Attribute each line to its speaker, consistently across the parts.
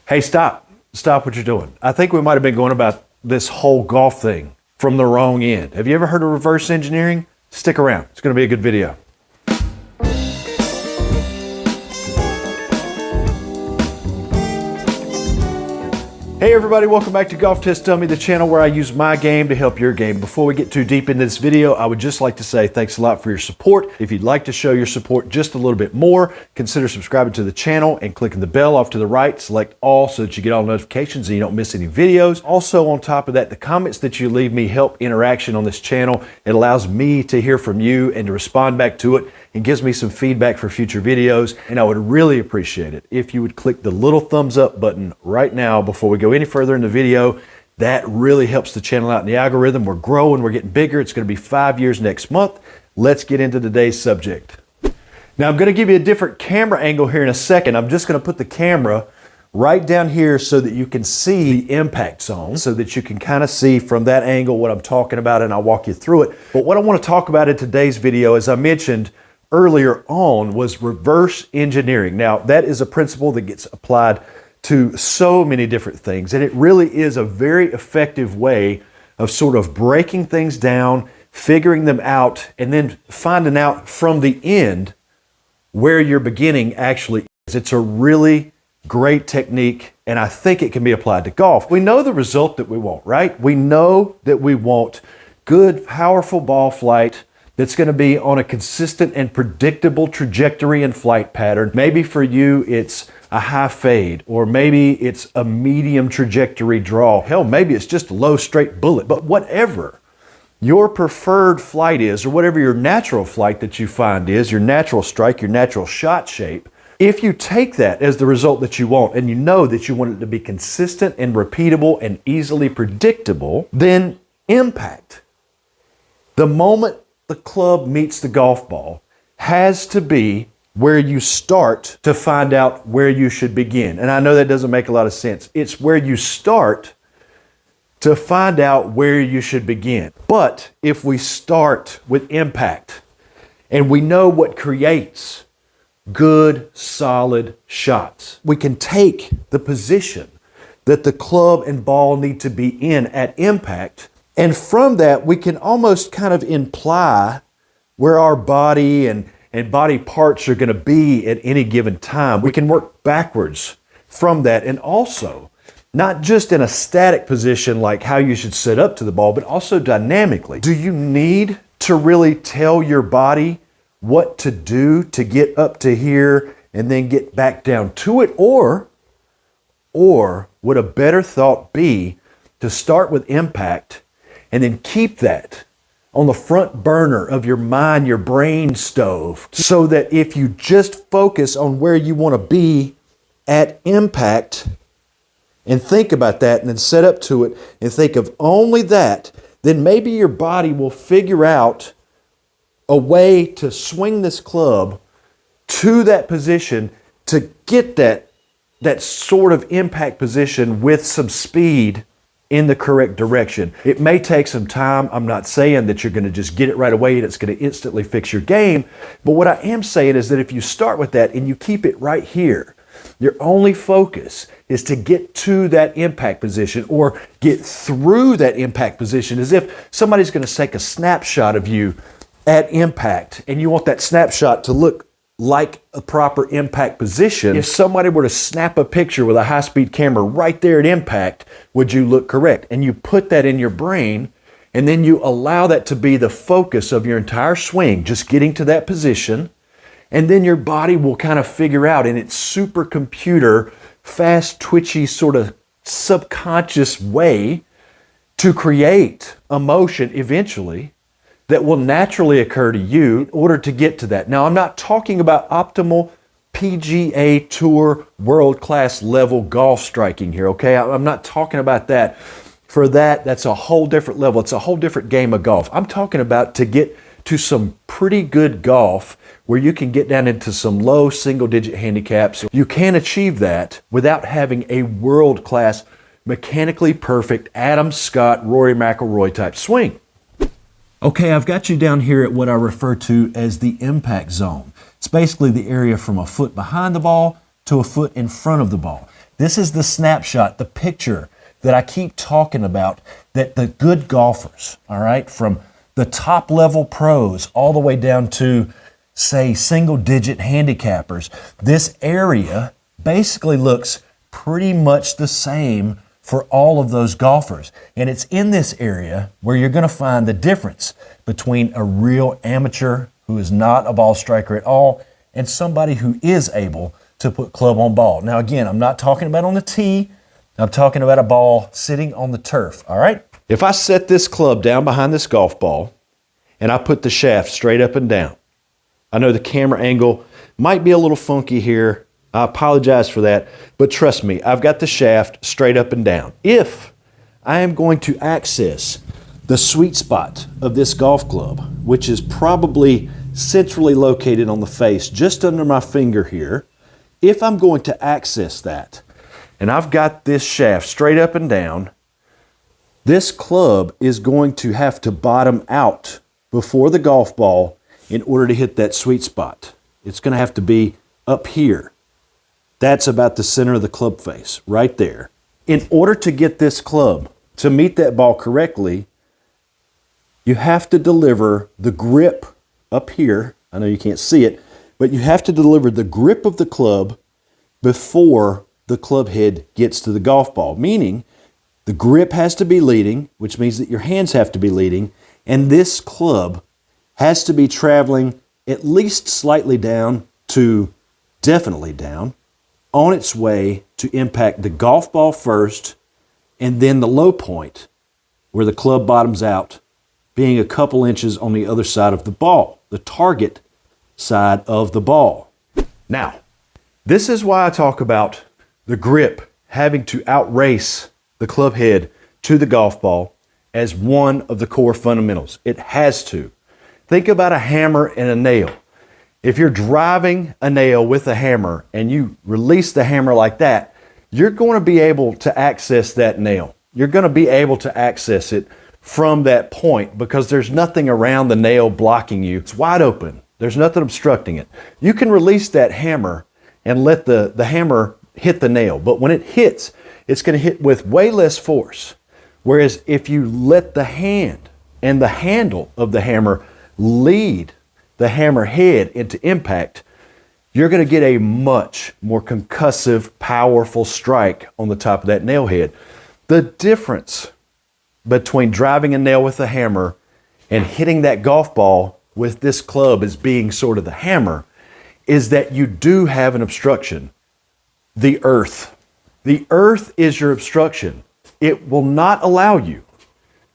Speaker 1: Hey, stop. Stop what you're doing. I think we might have been going about this whole golf thing from the wrong end. Have you ever heard of reverse engineering? Stick around. It's going to be a good video. Hey everybody, welcome back to Golf Test Dummy, the channel where I use my game to help your game. Before we get too deep into this video, I would just like to say thanks a lot for your support. If you'd like to show your support just a little bit more, consider subscribing to the channel and clicking the bell off to the right. Select all so that you get all notifications and you don't miss any videos. Also, on top of that, the comments that you leave me help interaction on this channel. It allows me to hear from you and to respond back to it, and gives me some feedback for future videos. And I would really appreciate it if you would click the little thumbs up button right now before we go any further in the video. That really helps the channel out in the algorithm. We're growing, we're getting bigger. It's going to be 5 years next month. Let's get into today's subject. Now I'm going to give you a different camera angle here in a second. I'm just going to put the camera right down here so that you can see the impact zone, so that you can kind of see from that angle what I'm talking about, and I'll walk you through it. But what I want to talk about in today's video, as I mentioned earlier on, was reverse engineering. Now, that is a principle that gets applied to so many different things, and it really is a very effective way of sort of breaking things down, figuring them out, and then finding out from the end where your beginning actually is. It's a really great technique, and I think it can be applied to golf. We know the result that we want, right? We know that we want good, powerful ball flight that's going to be on a consistent and predictable trajectory and flight pattern. Maybe for you, it's a high fade, or maybe it's a medium trajectory draw. Hell, maybe it's just a low straight bullet. But whatever your preferred flight is, or whatever your natural flight that you find is, your natural strike, your natural shot shape, if you take that as the result that you want, and you know that you want it to be consistent and repeatable and easily predictable, then impact, the moment the club meets the golf ball, has to be where you start to find out where you should begin. And I know that doesn't make a lot of sense. It's where you start to find out where you should begin. But if we start with impact, and we know what creates good, solid shots, we can take the position that the club and ball need to be in at impact, and from that, we can almost kind of imply where our body and body parts are going to be at any given time. We can work backwards from that, and also not just in a static position like how you should set up to the ball, but also dynamically. Do you need to really tell your body what to do to get up to here and then get back down to it? Or would a better thought be to start with impact and then keep that on the front burner of your mind, your brain stove, so that if you just focus on where you want to be at impact and think about that and then set up to it and think of only that, then maybe your body will figure out a way to swing this club to that position to get that sort of impact position with some speed in the correct direction. It may take some time. I'm not saying that you're going to just get it right away and it's going to instantly fix your game. But what I am saying is that if you start with that and you keep it right here, your only focus is to get to that impact position or get through that impact position, as if somebody's going to take a snapshot of you at impact and you want that snapshot to look like a proper impact position. If somebody were to snap a picture with a high-speed camera right there at impact, would you look correct? And you put that in your brain, and then you allow that to be the focus of your entire swing, just getting to that position, and then your body will kind of figure out in its supercomputer, fast, twitchy, sort of subconscious way to create a motion eventually that will naturally occur to you in order to get to that. Now, I'm not talking about optimal PGA Tour world-class level golf striking here, okay? I'm not talking about that. For that, that's a whole different level. It's a whole different game of golf. I'm talking about to get to some pretty good golf where you can get down into some low single-digit handicaps. You can achieve that without having a world-class, mechanically perfect Adam Scott, Rory McIlroy type swing. Okay, I've got you down here at what I refer to as the impact zone. It's basically the area from a foot behind the ball to a foot in front of the ball. This is the snapshot, the picture that I keep talking about, that the good golfers, all right, from the top level pros all the way down to, say, single digit handicappers, this area basically looks pretty much the same for all of those golfers. And it's in this area where you're going to find the difference between a real amateur who is not a ball striker at all and somebody who is able to put club on ball. Now, again, I'm not talking about on the tee. I'm talking about a ball sitting on the turf, all right? If I set this club down behind this golf ball and I put the shaft straight up and down, I know the camera angle might be a little funky here. I apologize for that, but trust me, I've got the shaft straight up and down. If I am going to access the sweet spot of this golf club, which is probably centrally located on the face, just under my finger here, if I'm going to access that, and I've got this shaft straight up and down, this club is going to have to bottom out before the golf ball in order to hit that sweet spot. It's going to have to be up here. That's about the center of the club face, right there. In order to get this club to meet that ball correctly, you have to deliver the grip up here. I know you can't see it, but you have to deliver the grip of the club before the club head gets to the golf ball, meaning the grip has to be leading, which means that your hands have to be leading, and this club has to be traveling at least slightly down to definitely down on its way to impact the golf ball first, and then the low point where the club bottoms out being a couple inches on the other side of the ball, the target side of the ball. Now, this is why I talk about the grip having to outrace the club head to the golf ball as one of the core fundamentals. It has to. Think about a hammer and a nail. If you're driving a nail with a hammer and you release the hammer like that, you're going to be able to access that nail. You're going to be able to access it from that point because there's nothing around the nail blocking you. It's wide open. There's nothing obstructing it. You can release that hammer and let the hammer hit the nail, but when it hits, it's going to hit with way less force. Whereas if you let the hand and the handle of the hammer lead the hammer head into impact, you're going to get a much more concussive, powerful strike on the top of that nail head. The difference between driving a nail with a hammer and hitting that golf ball with this club as being sort of the hammer is that you do have an obstruction. The earth. The earth is your obstruction. It will not allow you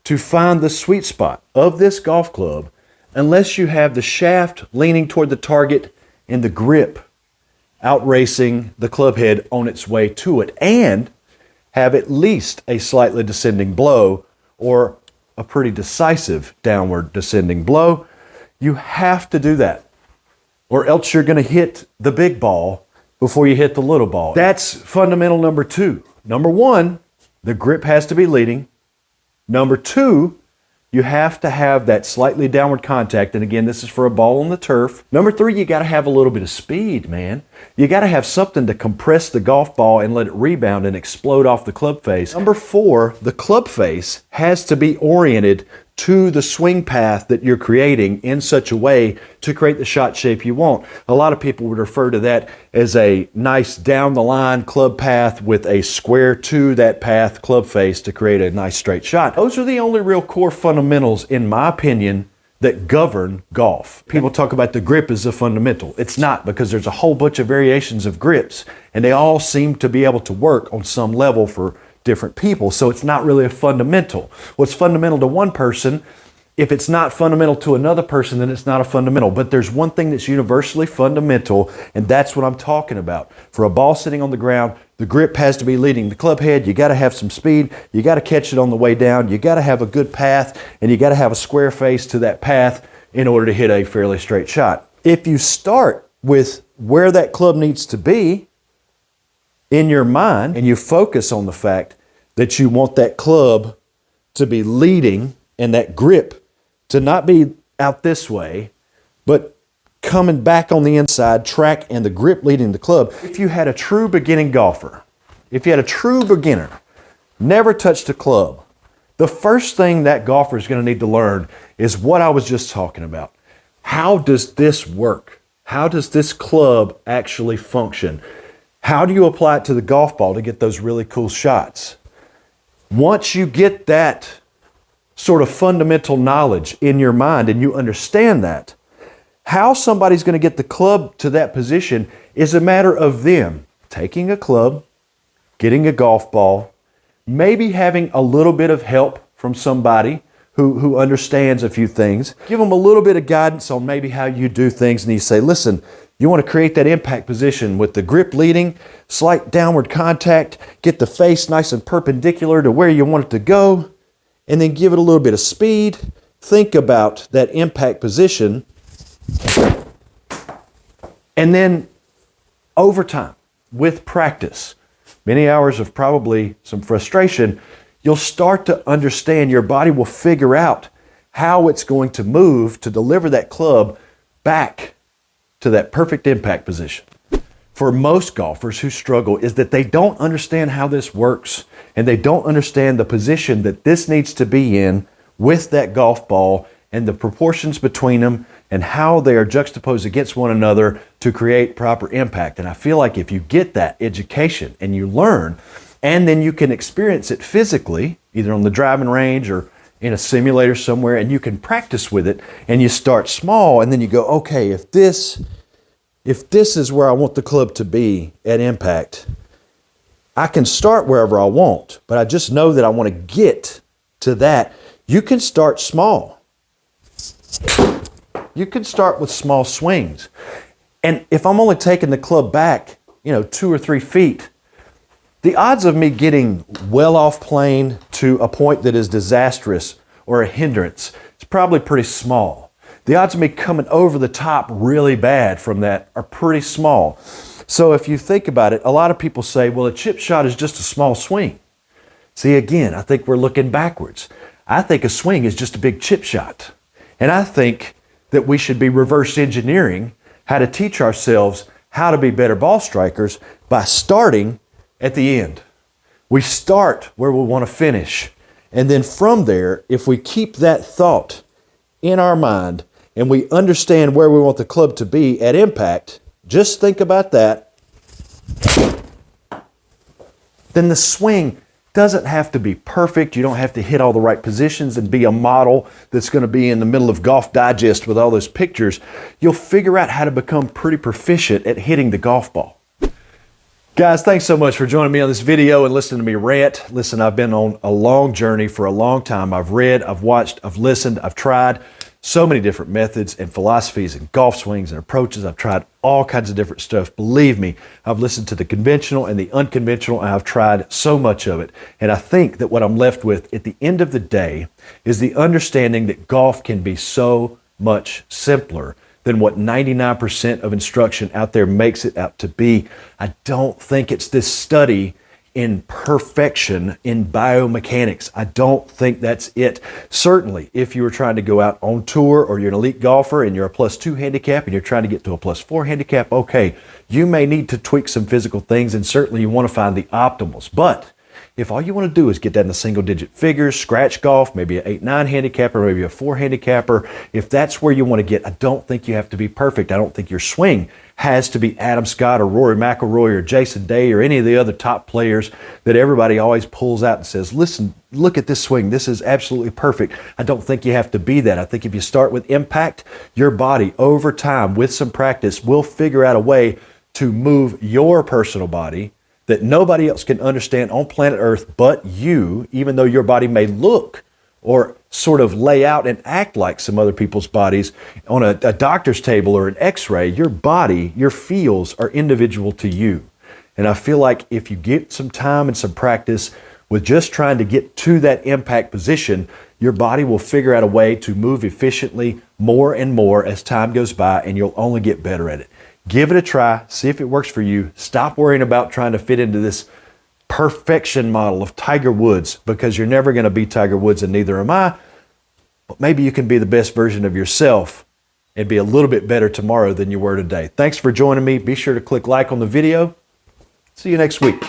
Speaker 1: to find the sweet spot of this golf club unless you have the shaft leaning toward the target and the grip outracing the club head on its way to it, and have at least a slightly descending blow or a pretty decisive downward descending blow. You have to do that, or else you're going to hit the big ball before you hit the little ball. That's fundamental number two. Number one, the grip has to be leading. Number two, you have to have that slightly downward contact. And again, this is for a ball on the turf. Number three, you got to have a little bit of speed, man. You got to have something to compress the golf ball and let it rebound and explode off the club face. Number four, the club face has to be oriented to the swing path that you're creating in such a way to create the shot shape you want. A lot of people would refer to that as a nice down the line club path with a square to that path club face to create a nice straight shot. Those are the only real core fundamentals, in my opinion, that govern golf. People talk about the grip as a fundamental. It's not, because there's a whole bunch of variations of grips and they all seem to be able to work on some level for different people. So it's not really a fundamental. What's fundamental to one person, if it's not fundamental to another person, then it's not a fundamental. But there's one thing that's universally fundamental, and that's what I'm talking about. For a ball sitting on the ground, the grip has to be leading the club head. You got to have some speed. You got to catch it on the way down. You got to have a good path, and you got to have a square face to that path in order to hit a fairly straight shot. If you start with where that club needs to be in your mind, and you focus on the fact that you want that club to be leading and that grip to not be out this way, but coming back on the inside track and the grip leading the club. If you had a true beginning golfer, if you had a true beginner, never touched a club, the first thing that golfer is going to need to learn is what I was just talking about. How does this work? How does this club actually function? How do you apply it to the golf ball to get those really cool shots? Once you get that sort of fundamental knowledge in your mind and you understand that, how somebody's going to get the club to that position is a matter of them taking a club, getting a golf ball, maybe having a little bit of help from somebody who understands a few things. Give them a little bit of guidance on maybe how you do things, and you say, listen, you want to create that impact position with the grip leading, slight downward contact, get the face nice and perpendicular to where you want it to go, and then give it a little bit of speed. Think about that impact position, and then over time, with practice, many hours of probably some frustration, you'll start to understand, your body will figure out how it's going to move to deliver that club back to that perfect impact position. For most golfers who struggle is that they don't understand how this works, and they don't understand the position that this needs to be in with that golf ball and the proportions between them and how they are juxtaposed against one another to create proper impact. And I feel like if you get that education and you learn, and then you can experience it physically, either on the driving range or in a simulator somewhere, and you can practice with it, and you start small, and then you go, okay, if this is where I want the club to be at impact, I can start wherever I want, but I just know that I want to get to that. You can start small. You can start with small swings. And if I'm only taking the club back, 2 or 3 feet, the odds of me getting well off plane to a point that is disastrous or a hindrance is probably pretty small. The odds of me coming over the top really bad from that are pretty small. So if you think about it, a lot of people say, well, a chip shot is just a small swing. See, again, I think we're looking backwards. I think a swing is just a big chip shot. And I think that we should be reverse engineering how to teach ourselves how to be better ball strikers by starting at the end. We start where we want to finish. And then from there, if we keep that thought in our mind and we understand where we want the club to be at impact, just think about that, then the swing doesn't have to be perfect. You don't have to hit all the right positions and be a model that's going to be in the middle of Golf Digest with all those pictures. You'll figure out how to become pretty proficient at hitting the golf ball. Guys, thanks so much for joining me on this video and listening to me rant. Listen, I've been on a long journey for a long time. I've read, I've watched, I've listened, I've tried so many different methods and philosophies and golf swings and approaches. I've tried all kinds of different stuff. Believe me, I've listened to the conventional and the unconventional, and I've tried so much of it. And I think that what I'm left with at the end of the day is the understanding that golf can be so much simpler than what 99% of instruction out there makes it out to be. I don't think it's this study in perfection in biomechanics. I don't think that's it. Certainly, if you were trying to go out on tour or you're an elite golfer and you're a +2 handicap and you're trying to get to a +4 handicap, okay, you may need to tweak some physical things, and certainly you want to find the optimals. But if all you want to do is get down to single-digit figures, scratch golf, maybe an 8-9 handicapper, maybe a 4 handicapper, if that's where you want to get, I don't think you have to be perfect. I don't think your swing has to be Adam Scott or Rory McIlroy or Jason Day or any of the other top players that everybody always pulls out and says, listen, look at this swing. This is absolutely perfect. I don't think you have to be that. I think if you start with impact, your body over time with some practice will figure out a way to move your personal body that nobody else can understand on planet Earth but you, even though your body may look or sort of lay out and act like some other people's bodies on a doctor's table or an x-ray. Your body, your feels are individual to you. And I feel like if you get some time and some practice with just trying to get to that impact position, your body will figure out a way to move efficiently more and more as time goes by, and you'll only get better at it. Give it a try, see if it works for you. Stop worrying about trying to fit into this perfection model of Tiger Woods, because you're never going to be Tiger Woods, and neither am I. But maybe you can be the best version of yourself and be a little bit better tomorrow than you were today. Thanks for joining me. Be sure to click like on the video. See you next week.